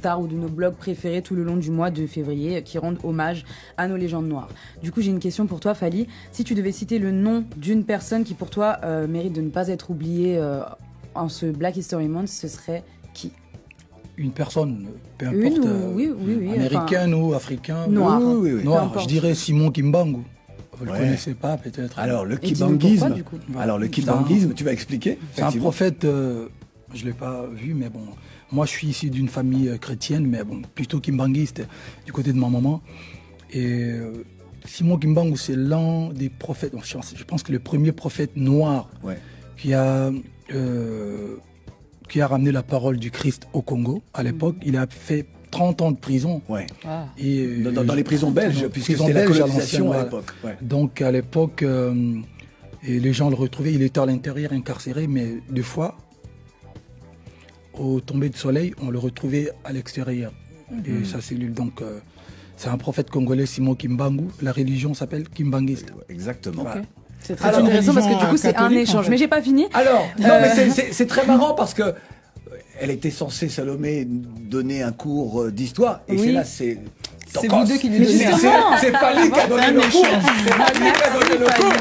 stars ou de nos blogs préférés tout le long du mois de février qui rendent hommage à nos légendes noires. Du coup, j'ai une question pour toi, Fally. Si tu devais citer le nom d'une personne qui, pour toi, mérite de ne pas être oubliée en ce Black History Month, ce serait qui? Une personne, peu importe, oui, américaine ou africain, noir. Noir. Je dirais Simon Kimbangu. Vous ne le connaissez pas, peut-être. Alors, le kimbanguisme, tu vas expliquer. C'est un prophète, je ne l'ai pas vu, mais bon. Moi, je suis issu d'une famille chrétienne, mais bon, plutôt kimbanguiste du côté de ma maman. Et Simon Kimbangu, c'est l'un des prophètes, je pense que le premier prophète noir qui a ramené la parole du Christ au Congo à l'époque. Il a fait 30 ans de prison. Et, dans les prisons belges, puisque c'était la colonisation à l'époque. Donc à l'époque, et les gens le retrouvaient, il était à l'intérieur incarcéré, mais deux fois, au tomber du soleil, on le retrouvait à l'extérieur. Et sa cellule, donc c'est un prophète congolais, Simon Kimbangu. La religion s'appelle kimbanguiste. Exactement. Okay. C'est très intéressant parce que du coup c'est un échange. En fait. Mais j'ai pas fini. Alors, non, mais c'est très marrant parce que elle était censée, Salomé, donner un cours d'histoire. Et c'est là, c'est vous deux qui lui donnez. C'est Fally qui a donné le cours. C'est Fally qui a donné le cours.